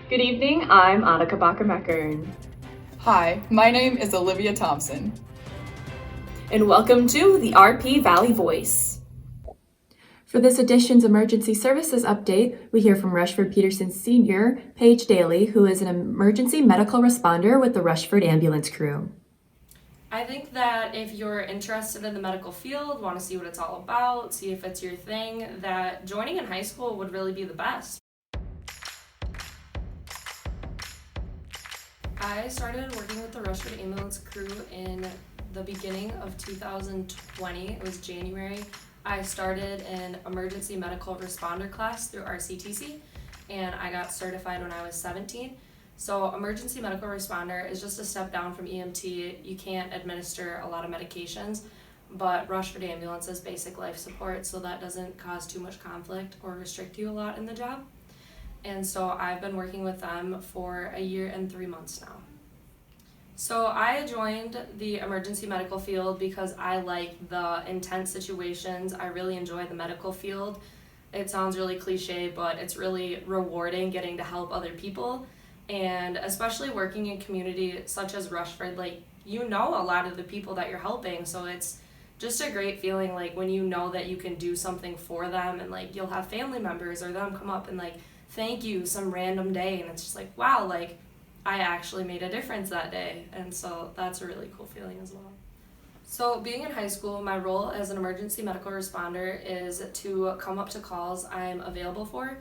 Good evening, I'm Annika Bakker-Meckern. Hi, my name is Olivia Thompson. And welcome to the RP Valley Voice. For this edition's emergency services update, we hear from Rushford Peterson Sr., Paige Dailey, who is an emergency medical responder with the Rushford ambulance crew. I think that if you're interested in the medical field, want to see what it's all about, see if it's your thing, that joining in high school would really be the best. I started working with the Rushford ambulance crew in the beginning of 2020. It was January. I started an emergency medical responder class through RCTC, and I got certified when I was 17. So emergency medical responder is just a step down from EMT. You can't administer a lot of medications, but Rushford ambulance is basic life support, so that doesn't cause too much conflict or restrict you a lot in the job. And so I've been working with them for a year and 3 months now. So I joined the emergency medical field because I like the intense situations. I really enjoy the medical field. It sounds really cliche, but it's really rewarding getting to help other people. And especially working in community such as Rushford, like, you know a lot of the people that you're helping, so it's just a great feeling, like, when you know that you can do something for them, and like you'll have family members or them come up and like thank you some random day, and it's just like, wow, like I actually made a difference that day. And so that's a really cool feeling as well. So being in high school, my role as an emergency medical responder is to come up to calls I'm available for.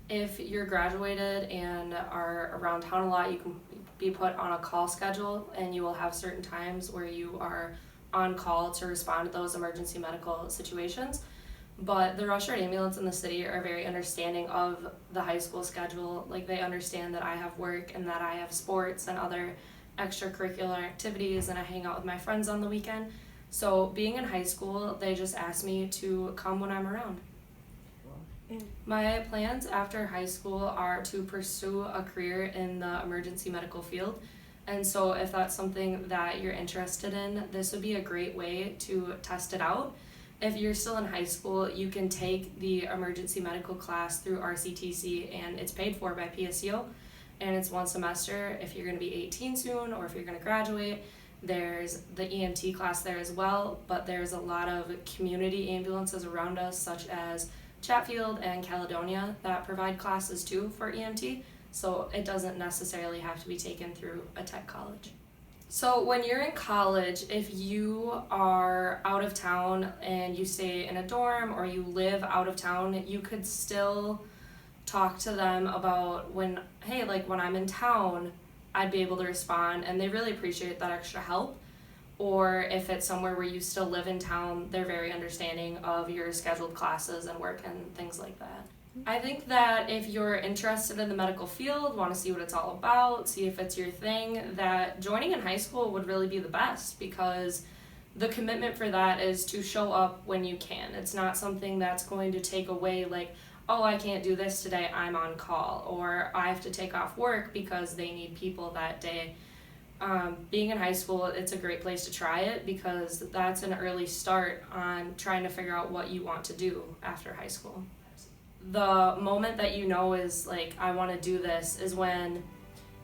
If you're graduated and are around town a lot, you can be put on a call schedule, and you will have certain times where you are on call to respond to those emergency medical situations. But the Rushford ambulance in the city are very understanding of the high school schedule. Like, they understand that I have work and that I have sports and other extracurricular activities, and I hang out with my friends on the weekend. So being in high school, they just ask me to come when I'm around. My plans after high school are to pursue a career in the emergency medical field. And so if that's something that you're interested in, this would be a great way to test it out. If you're still in high school, you can take the emergency medical class through RCTC, and it's paid for by PSEO. And it's one semester if you're going to be 18 soon, or if you're going to graduate. There's the EMT class there as well, but there's a lot of community ambulances around us, such as Chatfield and Caledonia, that provide classes too for EMT, so it doesn't necessarily have to be taken through a tech college. So when you're in college, if you are out of town and you stay in a dorm or you live out of town, you could still talk to them about when I'm in town, I'd be able to respond, and they really appreciate that extra help. Or if it's somewhere where you still live in town, they're very understanding of your scheduled classes and work and things like that. I think that if you're interested in the medical field, want to see what it's all about, see if it's your thing, that joining in high school would really be the best, because the commitment for that is to show up when you can. It's not something that's going to take away, like, oh, I can't do this today, I'm on call, or I have to take off work because they need people that day. Being in high school, it's a great place to try it, because that's an early start on trying to figure out what you want to do after high school. The moment that you know is like, I want to do this, is when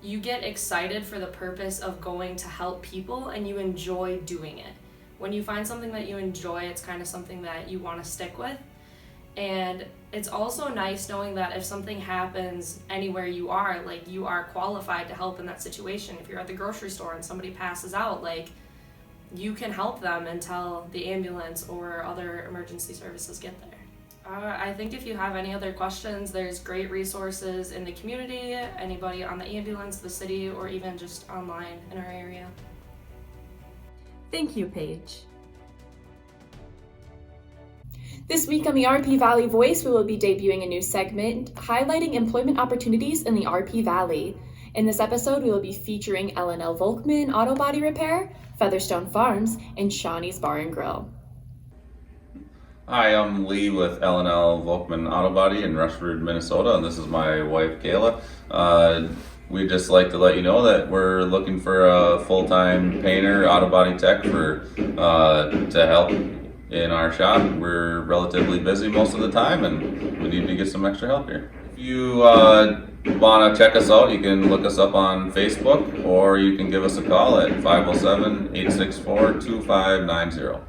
you get excited for the purpose of going to help people and you enjoy doing it. When you find something that you enjoy, it's kind of something that you want to stick with. And it's also nice knowing that if something happens anywhere you are, like, you are qualified to help in that situation. If you're at the grocery store and somebody passes out, like, you can help them until the ambulance or other emergency services get there. I think if you have any other questions, there's great resources in the community, anybody on the ambulance, the city, or even just online in our area. Thank you, Paige. This week on the RP Valley Voice, we will be debuting a new segment highlighting employment opportunities in the RP Valley. In this episode, we will be featuring L&L Volkman Auto Body Repair, Featherstone Farms, and Shawnee's Bar and Grill. Hi, I'm Lee with L&L Volkman Auto Body in Rushford, Minnesota, and this is my wife, Kayla. We'd just like to let you know that we're looking for a full-time painter, auto body tech to help in our shop. We're relatively busy most of the time, and we need to get some extra help here. If you want to check us out, you can look us up on Facebook, or you can give us a call at 507-864-2590.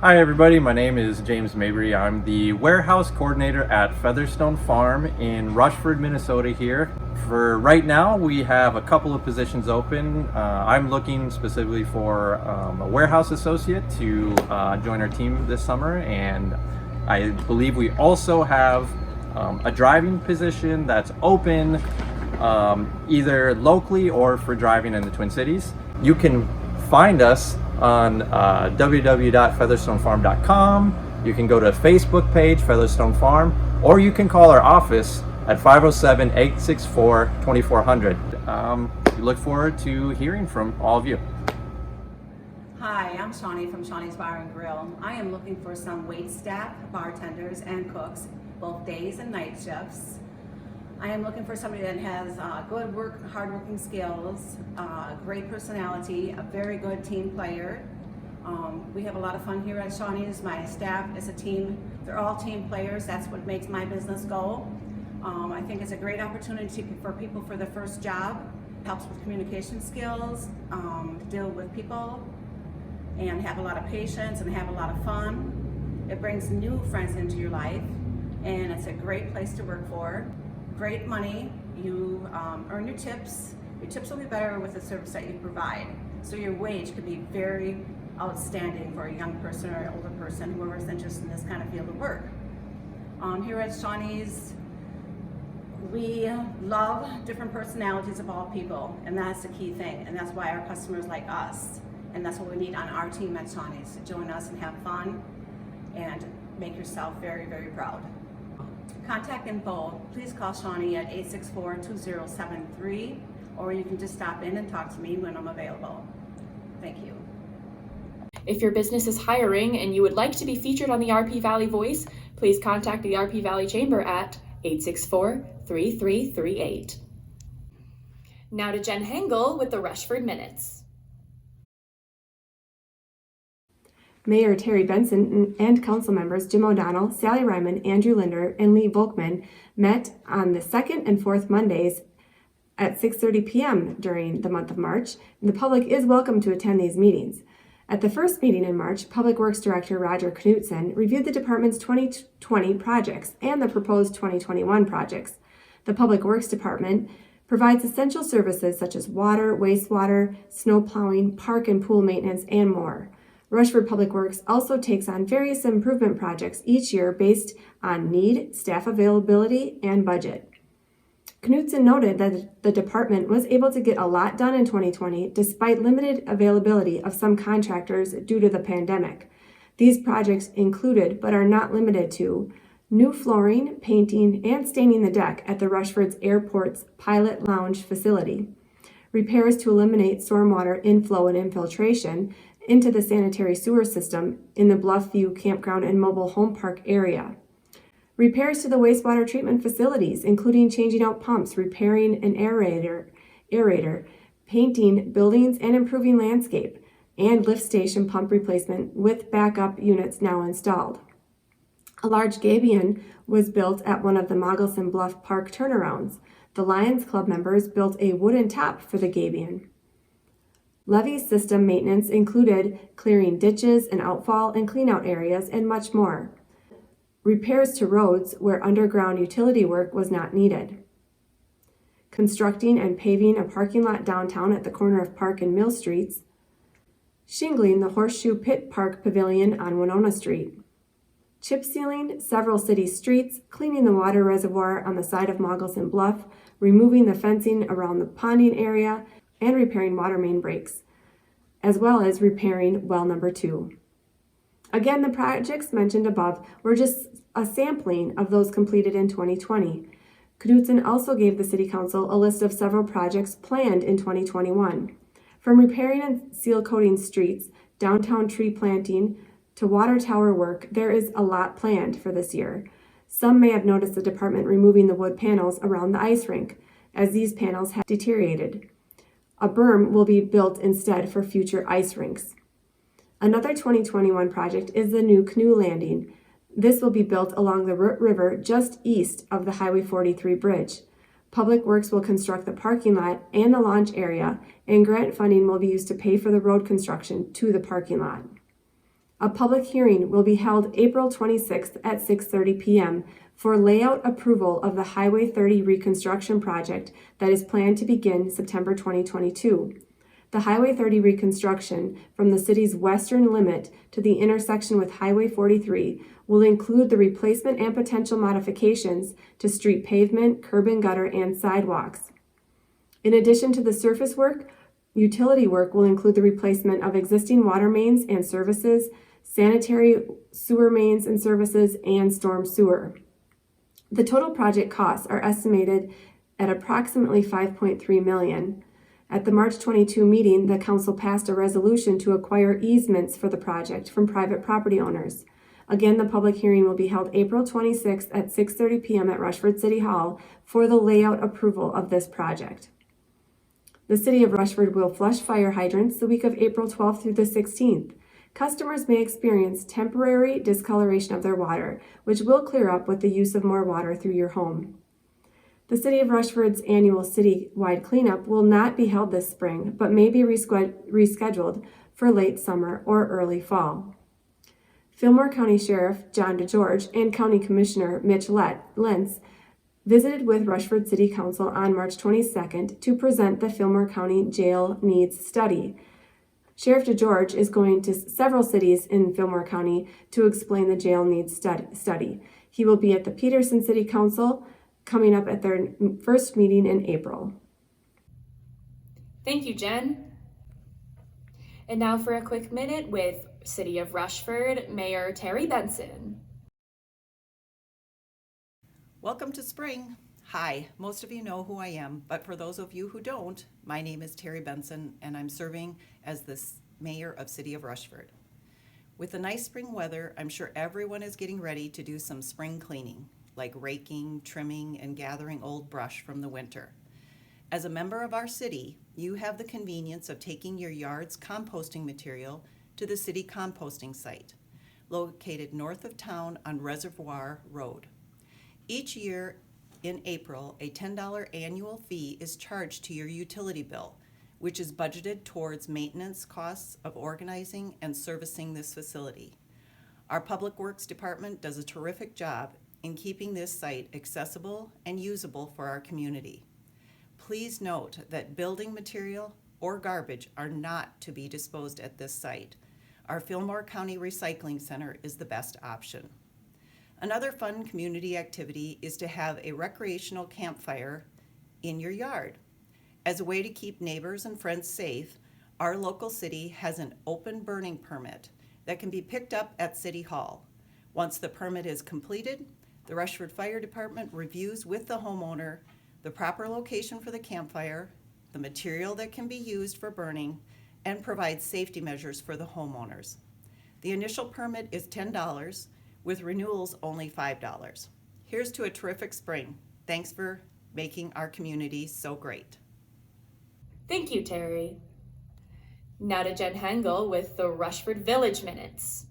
Hi everybody, my name is James Mabry. I'm the warehouse coordinator at Featherstone Farm in Rushford, Minnesota here. For right now, we have a couple of positions open. I'm looking specifically for a warehouse associate to join our team this summer, and I believe we also have a driving position that's open either locally or for driving in the Twin Cities. You can find us on www.featherstonefarm.com. You can go to a Facebook page, Featherstone Farm, or you can call our office at 507-864-2400. We look forward to hearing from all of you. Hi, I'm Shawnee from Shawnee's Bar and Grill. I am looking for some wait staff, bartenders, and cooks, both days and night shifts. I am looking for somebody that has good hardworking skills, great personality, a very good team player. We have a lot of fun here at Shawnee's. My staff is a team. They're all team players. That's what makes my business go. I think it's a great opportunity for people for their first job. Helps with communication skills, deal with people, and have a lot of patience and have a lot of fun. It brings new friends into your life, and it's a great place to work for. Great money, you earn your tips. Your tips will be better with the service that you provide. So your wage could be very outstanding for a young person or an older person, whoever's interested in this kind of field of work. Here at Shawnee's, we love different personalities of all people, and that's the key thing, and that's why our customers like us, and that's what we need on our team at Shawnee's, to join us and have fun and make yourself very, very proud. Contact info, please call Shawnee at 864-2073, or you can just stop in and talk to me when I'm available. Thank you. If your business is hiring and you would like to be featured on the RP Valley Voice, please contact the RP Valley Chamber at 864-3338. Now to Jen Hengel with the Rushford Minutes. Mayor Terri Benson and council members Jim O'Donnell, Sally Ryman, Andrew Linder, and Lee Volkman met on the second and fourth Mondays at 6:30 p.m. during the month of March, and the public is welcome to attend these meetings. At the first meeting in March, Public Works Director Roger Knutson reviewed the department's 2020 projects and the proposed 2021 projects. The Public Works Department provides essential services such as water, wastewater, snow plowing, park and pool maintenance, and more. Rushford Public Works also takes on various improvement projects each year based on need, staff availability, and budget. Knutson noted that the department was able to get a lot done in 2020 despite limited availability of some contractors due to the pandemic. These projects included, but are not limited to, new flooring, painting, and staining the deck at the Rushford's Airport's Pilot Lounge facility, repairs to eliminate stormwater inflow and infiltration into the sanitary sewer system in the Bluff View Campground and Mobile Home Park area. Repairs to the wastewater treatment facilities, including changing out pumps, repairing an aerator, painting buildings and improving landscape, and lift station pump replacement with backup units now installed. A large gabion was built at one of the Mogelson Bluff Park turnarounds. The Lions Club members built a wooden top for the gabion. Levee system maintenance included clearing ditches and outfall and cleanout areas and much more. Repairs to roads where underground utility work was not needed. Constructing and paving a parking lot downtown at the corner of Park and Mill Streets. Shingling the Horseshoe Pit Park Pavilion on Winona Street. Chip sealing several city streets, cleaning the water reservoir on the side of Mogelson Bluff, removing the fencing around the ponding area, and repairing water main breaks, as well as repairing well number 2. Again, the projects mentioned above were just a sampling of those completed in 2020. Knutson also gave the City Council a list of several projects planned in 2021. From repairing and seal coating streets, downtown tree planting, to water tower work, there is a lot planned for this year. Some may have noticed the department removing the wood panels around the ice rink, as these panels have deteriorated. A berm will be built instead for future ice rinks. Another 2021 project is the new canoe landing. This will be built along the Root River just east of the Highway 43 bridge. Public Works will construct the parking lot and the launch area, and grant funding will be used to pay for the road construction to the parking lot. A public hearing will be held April 26th at 6:30 p.m. for layout approval of the Highway 30 reconstruction project that is planned to begin September 2022. The Highway 30 reconstruction from the city's western limit to the intersection with Highway 43 will include the replacement and potential modifications to street pavement, curb and gutter, and sidewalks. In addition to the surface work, utility work will include the replacement of existing water mains and services, sanitary sewer mains and services, and storm sewer. The total project costs are estimated at approximately $5.3 million. At the March 22 meeting, the council passed a resolution to acquire easements for the project from private property owners. Again, the public hearing will be held April 26th at 6:30 p.m. at Rushford City Hall for the layout approval of this project. The city of Rushford will flush fire hydrants the week of April 12th through the 16th. Customers may experience temporary discoloration of their water, which will clear up with the use of more water through your home. The City of Rushford's annual city-wide cleanup will not be held this spring, but may be rescheduled for late summer or early fall. Fillmore County Sheriff John DeGeorge and County Commissioner Mitch Lentz visited with Rushford City Council on March 22nd to present the Fillmore County Jail Needs Study. Sheriff DeGeorge is going to several cities in Fillmore County to explain the jail needs study. He will be at the Peterson City Council coming up at their first meeting in April. Thank you, Jen. And now for a quick minute with City of Rushford Mayor Terri Benson. Welcome to spring. Hi, most of you know who I am, but for those of you who don't, my name is Terri Benson and I'm serving as the mayor of City of Rushford. With the nice spring weather, I'm sure everyone is getting ready to do some spring cleaning, like raking, trimming, and gathering old brush from the winter. As a member of our city, you have the convenience of taking your yard's composting material to the city composting site, located north of town on Reservoir Road. Each year in April, a $10 annual fee is charged to your utility bill, which is budgeted towards maintenance costs of organizing and servicing this facility. Our Public Works Department does a terrific job in keeping this site accessible and usable for our community. Please note that building material or garbage are not to be disposed at this site. Our Fillmore County Recycling Center is the best option. Another fun community activity is to have a recreational campfire in your yard. As a way to keep neighbors and friends safe, our local city has an open burning permit that can be picked up at City Hall. Once the permit is completed, the Rushford Fire Department reviews with the homeowner the proper location for the campfire, the material that can be used for burning, and provides safety measures for the homeowners. The initial permit is $10, with renewals only $5. Here's to a terrific spring. Thanks for making our community so great. Thank you, Terri. Now to Jen Hengel with the Rushford Village Minutes.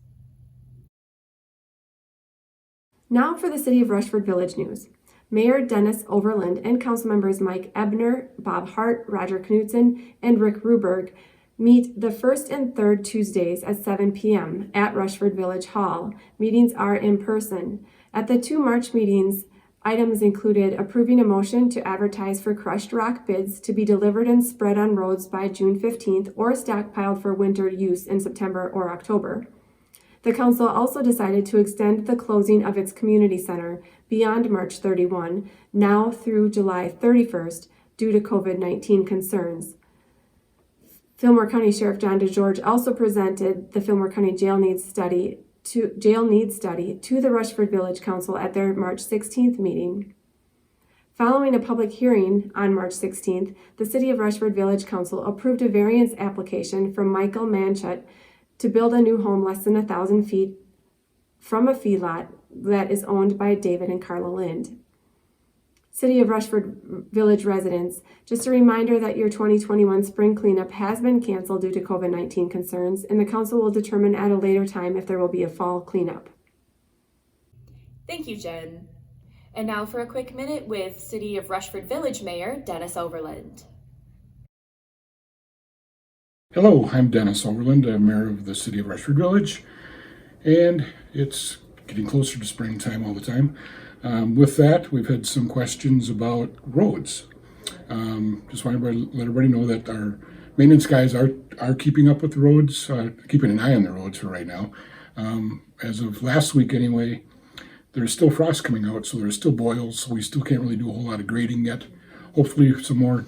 Now for the City of Rushford Village News. Mayor Dennis Overland and council members Mike Ebner, Bob Hart, Roger Knudsen, and Rick Ruberg meet the first and third Tuesdays at 7 p.m. at Rushford Village Hall. Meetings are in person. At the 2 March meetings, items included approving a motion to advertise for crushed rock bids to be delivered and spread on roads by June 15th or stockpiled for winter use in September or October. The council also decided to extend the closing of its community center beyond March 31, now through July 31st, due to COVID-19 concerns. Fillmore County Sheriff John DeGeorge also presented the Fillmore County Jail Needs Study to the Rushford Village Council at their March 16th meeting. Following a public hearing on March 16th, the City of Rushford Village Council approved a variance application from Michael Manchut to build a new home less than 1,000 feet from a feedlot that is owned by David and Carla Lind. City of Rushford Village residents, just a reminder that your 2021 spring cleanup has been canceled due to COVID-19 concerns, and the council will determine at a later time if there will be a fall cleanup. Thank you, Jen. And now for a quick minute with City of Rushford Village Mayor Dennis Overland. Hello, I'm Dennis Overland, I'm Mayor of the City of Rushford Village, and it's getting closer to springtime all the time. With that, we've had some questions about roads. Just want to let everybody know that our maintenance guys are keeping up with the roads, keeping an eye on the roads for right now. As of last week anyway, there's still frost coming out, so there's still boils, so we still can't really do a whole lot of grading yet. Hopefully some more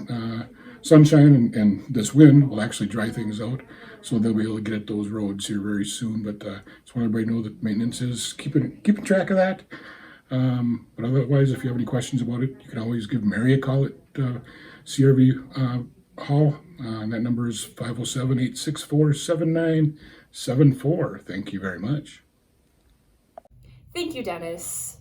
sunshine and this wind will actually dry things out, so they'll be able to get at those roads here very soon. But just want everybody to know that maintenance is keeping track of that. But otherwise, if you have any questions about it, you can always give Mary a call at CRV Hall. And that number is 507-864-7974. Thank you very much. Thank you, Dennis.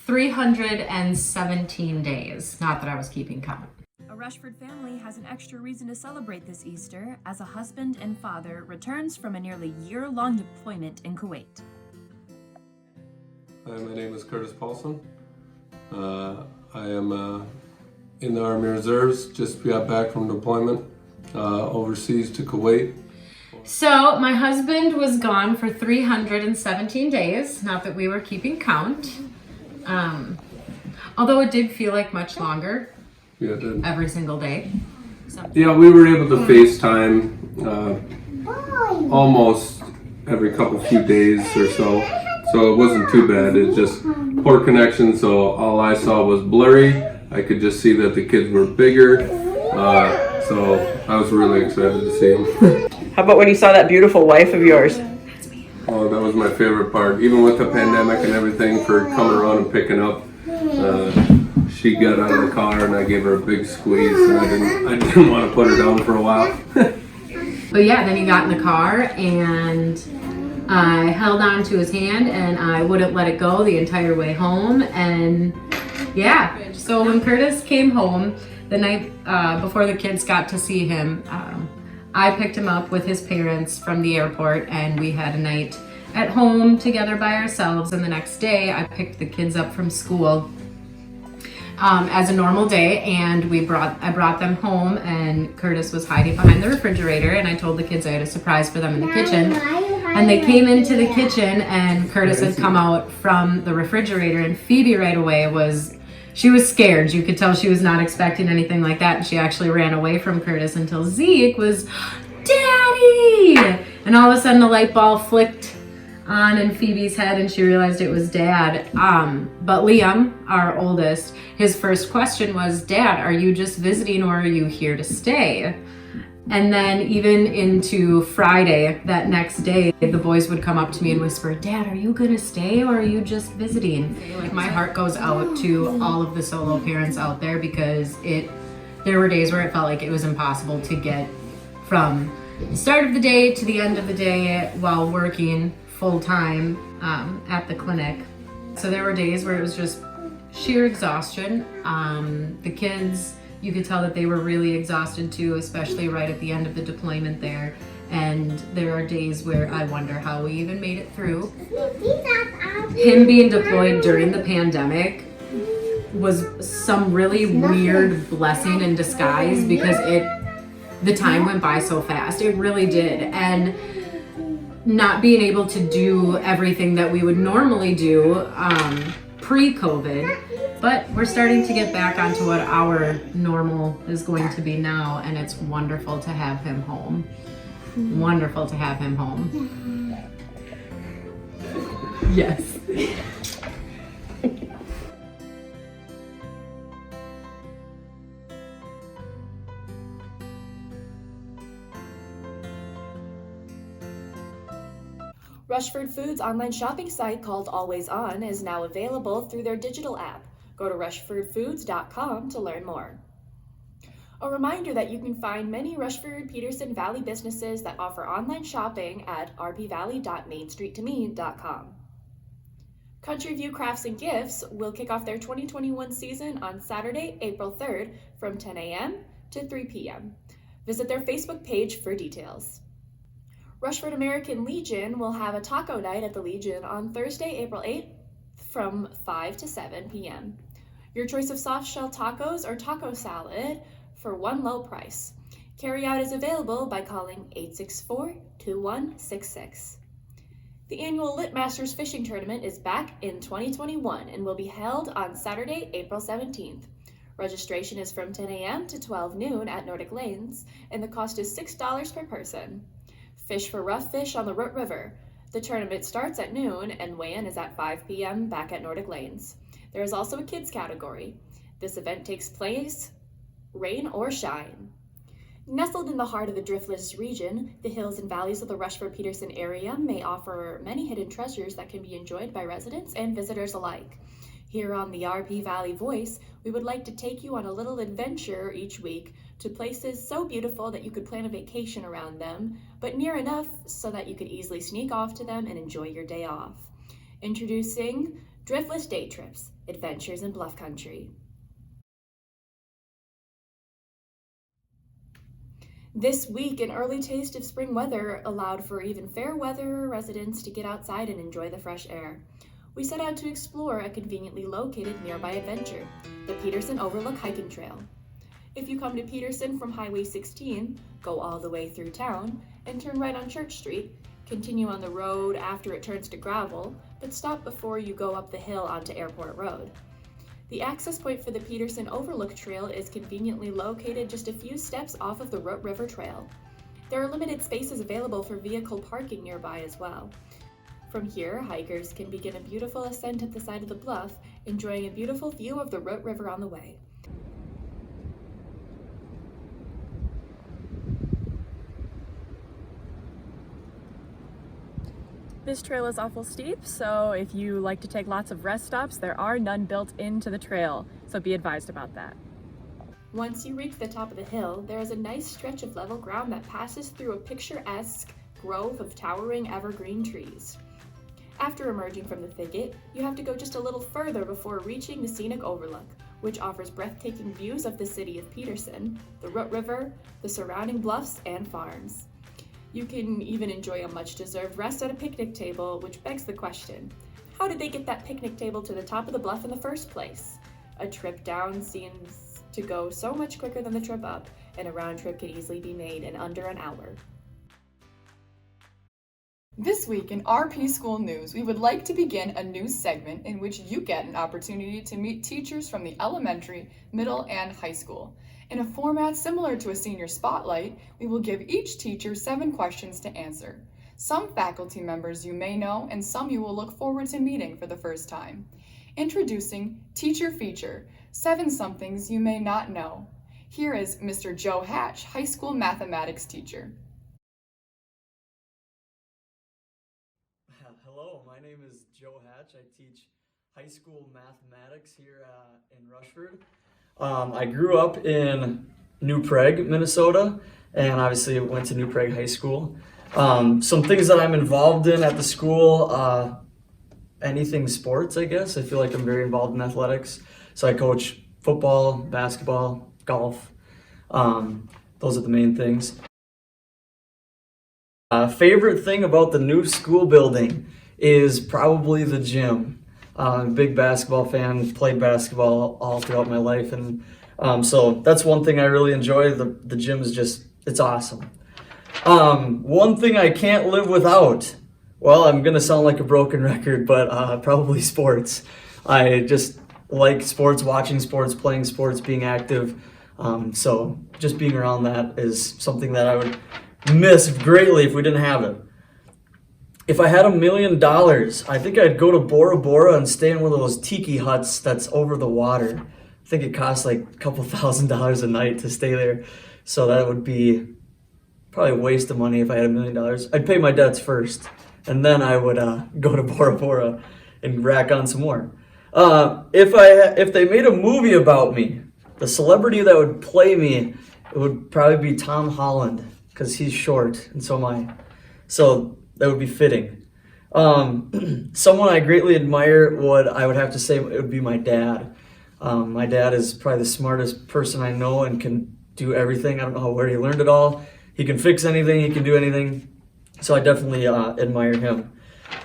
317 days. Not that I was keeping count. A Rushford family has an extra reason to celebrate this Easter as a husband and father returns from a nearly year-long deployment in Kuwait. Hi, my name is Curtis Paulson. I am in the Army Reserves, just got back from deployment overseas to Kuwait. So my husband was gone for 317 days, not that we were keeping count. Although it did feel like much longer. Yeah, it did. Every single day. Yeah, we were able to FaceTime almost every few days or so. So it wasn't too bad. It's just poor connection, so all I saw was blurry. I could just see that the kids were bigger. So I was really excited to see them. How about when you saw that beautiful wife of yours? Oh, that was my favorite part. Even with the pandemic and everything, for coming around and picking up, she got out of the car and I gave her a big squeeze, and I didn't want to put her down for a while. But yeah, then he got in the car and I held on to his hand and I wouldn't let it go the entire way home. And yeah, so when Curtis came home the night before the kids got to see him, I picked him up with his parents from the airport and we had a night at home together by ourselves. And the next day I picked the kids up from school as a normal day, and I brought them home, and Curtis was hiding behind the refrigerator, and I told the kids I had a surprise for them in the kitchen. And they came into the kitchen and Curtis had come out from the refrigerator, and Phoebe right away was scared. You could tell she was not expecting anything like that, and she actually ran away from Curtis until Zeke was, "Daddy!" And all of a sudden the light bulb flicked on in Phoebe's head and she realized it was Dad. But Liam, our oldest, his first question was, "Dad, are you just visiting or are you here to stay?" And then even into Friday, that next day, the boys would come up to me and whisper, "Dad, are you gonna stay or are you just visiting?" Like, my heart goes out to all of the solo parents out there, because there were days where it felt like it was impossible to get from the start of the day to the end of the day while working full time at the clinic. So there were days where it was just sheer exhaustion. The kids, you could tell that they were really exhausted too, especially right at the end of the deployment there. And there are days where I wonder how we even made it through. Him being deployed during the pandemic was some really weird blessing in disguise, because the time went by so fast. It really did. And not being able to do everything that we would normally do pre-COVID, but we're starting to get back onto what our normal is going to be now, and it's wonderful to have him home. Wonderful to have him home. Yes. Rushford Foods' online shopping site called Always On is now available through their digital app. Go to rushfordfoods.com to learn more. A reminder that you can find many Rushford-Peterson Valley businesses that offer online shopping at rpvalley.mainstreettome.com. Country View Crafts and Gifts will kick off their 2021 season on Saturday, April 3rd from 10 a.m. to 3 p.m. Visit their Facebook page for details. Rushford American Legion will have a taco night at the Legion on Thursday, April 8th from 5 to 7 p.m. Your choice of soft shell tacos or taco salad for one low price. Carryout is available by calling 864-2166. The annual Lit Masters Fishing Tournament is back in 2021 and will be held on Saturday, April 17th. Registration is from 10 a.m. to 12 noon at Nordic Lanes, and the cost is $6 per person. Fish for rough fish on the Root River. The tournament starts at noon and weigh-in is at 5 p.m. back at Nordic Lanes. There is also a kids category. This event takes place rain or shine. Nestled in the heart of the Driftless region, the hills and valleys of the Rushford-Peterson area may offer many hidden treasures that can be enjoyed by residents and visitors alike. Here on the RP Valley Voice, we would like to take you on a little adventure each week to places so beautiful that you could plan a vacation around them, but near enough so that you could easily sneak off to them and enjoy your day off. Introducing Driftless Daytrips, Adventures in Bluff Country. This week, an early taste of spring weather allowed for even fair weather residents to get outside and enjoy the fresh air. We set out to explore a conveniently located nearby adventure, the Peterson Overlook Hiking Trail. If you come to Peterson from Highway 16, go all the way through town and turn right on Church Street, continue on the road after it turns to gravel, but stop before you go up the hill onto Airport Road. The access point for the Peterson Overlook Trail is conveniently located just a few steps off of the Root River Trail. There are limited spaces available for vehicle parking nearby as well. From here, hikers can begin a beautiful ascent at the side of the bluff, enjoying a beautiful view of the Root River on the way. This trail is awful steep, so if you like to take lots of rest stops, there are none built into the trail, so be advised about that. Once you reach the top of the hill, there is a nice stretch of level ground that passes through a picturesque grove of towering evergreen trees. After emerging from the thicket, you have to go just a little further before reaching the scenic overlook, which offers breathtaking views of the city of Peterson, the Root River, the surrounding bluffs, and farms. You can even enjoy a much-deserved rest at a picnic table, which begs the question, how did they get that picnic table to the top of the bluff in the first place? A trip down seems to go so much quicker than the trip up, and a round trip can easily be made in under an hour. This week in RP School News, we would like to begin a news segment in which you get an opportunity to meet teachers from the elementary, middle, and high school. In a format similar to a senior spotlight, we will give each teacher 7 questions to answer. Some faculty members you may know, and some you will look forward to meeting for the first time. Introducing Teacher Feature, 7 somethings you may not know. Here is Mr. Joe Hatch, high school mathematics teacher. Hello, my name is Joe Hatch. I teach high school mathematics here in Rushford. I grew up in New Prague, Minnesota, and obviously went to New Prague High School. Some things that I'm involved in at the school, anything sports, I guess. I feel like I'm very involved in athletics. So I coach football, basketball, golf. Those are the main things. Favorite thing about the new school building is probably the gym. I'm a big basketball fan, played basketball all throughout my life, and so that's one thing I really enjoy. The gym is just, it's awesome. One thing I can't live without, well, I'm gonna sound like a broken record, but probably sports. I just like sports, watching sports, playing sports, being active. So just being around that is something that I would miss greatly if we didn't have it. If I had $1 million, I think I'd go to Bora Bora and stay in one of those tiki huts that's over the water. I think it costs like a couple $1,000s a night to stay there. So that would be probably a waste of money if I had $1 million. I'd pay my debts first, and then I would go to Bora Bora and rack on some more. If they made a movie about me, the celebrity that would play me, it would probably be Tom Holland, because he's short and so am I. So that would be fitting. Someone I greatly admire I would have to say it would be my dad. My dad is probably the smartest person I know and can do everything. I don't know where he learned it all. He can fix anything, he can do anything. So I definitely admire him.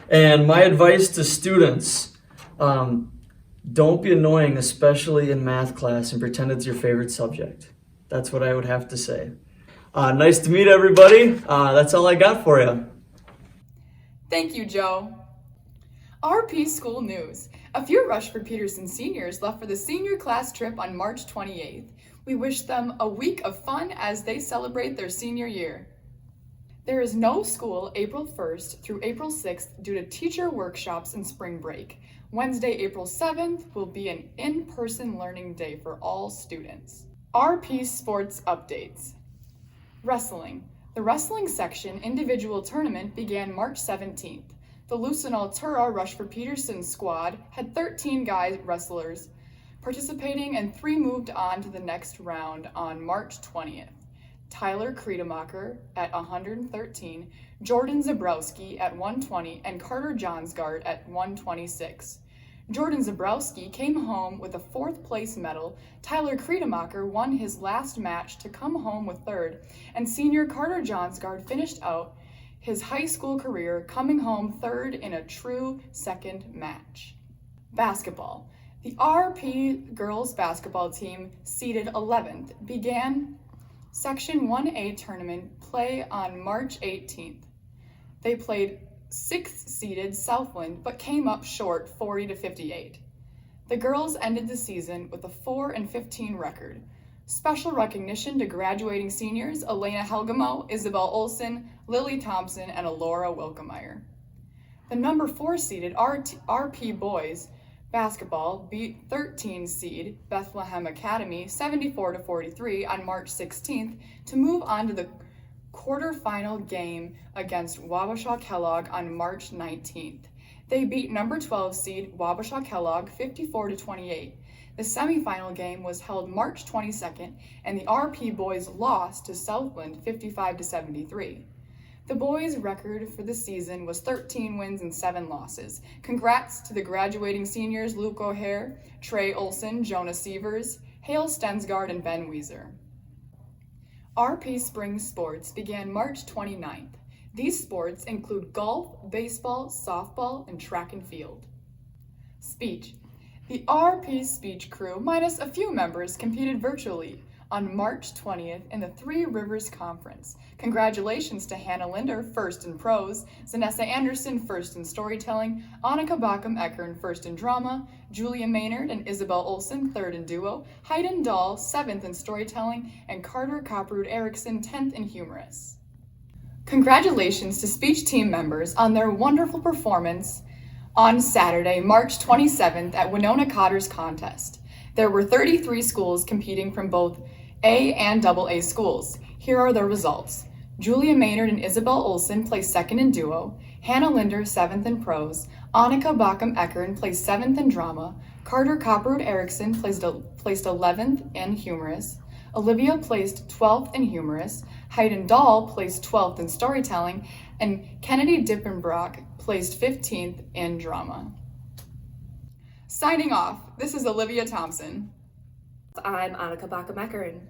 And my advice to students, Don't be annoying, especially in math class, and pretend it's your favorite subject. That's what I would have to say. Nice to meet everybody. That's all I got for you. Thank you, Joe. RP School News. A few Rushford Peterson seniors left for the senior class trip on March 28th. We wish them a week of fun as they celebrate their senior year. There is no school April 1st through April 6th due to teacher workshops and spring break. Wednesday, April 7th will be an in-person learning day for all students. RP Sports Updates. Wrestling. The wrestling section individual tournament began March 17th. The Lucen Altura Rushford Peterson squad had 13 guy wrestlers participating and 3 moved on to the next round on March 20th. Tyler Kreidemacher at 113, Jordan Zabrowski at 120, and Carter Johnsgaard at 126. Jordan Zabrowski came home with a 4th place medal. Tyler Kreidemacher won his last match to come home with 3rd, and senior Carter Johnsgaard finished out his high school career coming home 3rd in a true second match. Basketball. The RP girls basketball team, seeded 11th, began Section 1A tournament play on March 18th. They played 6th seeded Southland but came up short 40-58. The girls ended the season with a 4-15 record. Special recognition to graduating seniors Elena Helgamo, Isabel Olson, Lily Thompson, and Alora Wilkemeyer. The number 4 seeded RP boys basketball beat 13 seed Bethlehem Academy 74-43 on March 16th to move on to the quarterfinal game against Wabasha Kellogg on March 19th. They beat number 12 seed Wabasha Kellogg 54-28. The semifinal game was held March 22nd, and the RP boys lost to Southland 55-73. The boys' record for the season was 13 wins and 7 losses. Congrats to the graduating seniors Luke O'Hare, Trey Olson, Jonah Sievers, Hale Stensgaard, and Ben Weiser. RP Spring Sports began March 29th. These sports include golf, baseball, softball, and track and field. Speech. The RP speech crew, minus a few members, competed virtually on March 20th in the Three Rivers Conference. Congratulations to Hannah Linder, 1st in prose, Zanessa Anderson, 1st in storytelling, Annika Bacham-Eckern, 1st in drama, Julia Maynard and Isabel Olson, 3rd in duo, Hayden Dahl, 7th in storytelling, and Carter Copperud Erickson, 10th in humorous. Congratulations to speech team members on their wonderful performance on Saturday, March 27th at Winona Cotter's contest. There were 33 schools competing from both A and AA schools. Here are their results. Julia Maynard and Isabel Olson placed 2nd in duo, Hannah Linder 7th in prose, Annika Bacham-Eckern placed 7th in drama, Carter Copperud Erickson placed 11th in humorous, Olivia placed 12th in humorous, Hayden Dahl placed 12th in storytelling, and Kennedy Dippenbrock placed 15th in drama. Signing off, this is Olivia Thompson. I'm Annika Bacham-Eckern.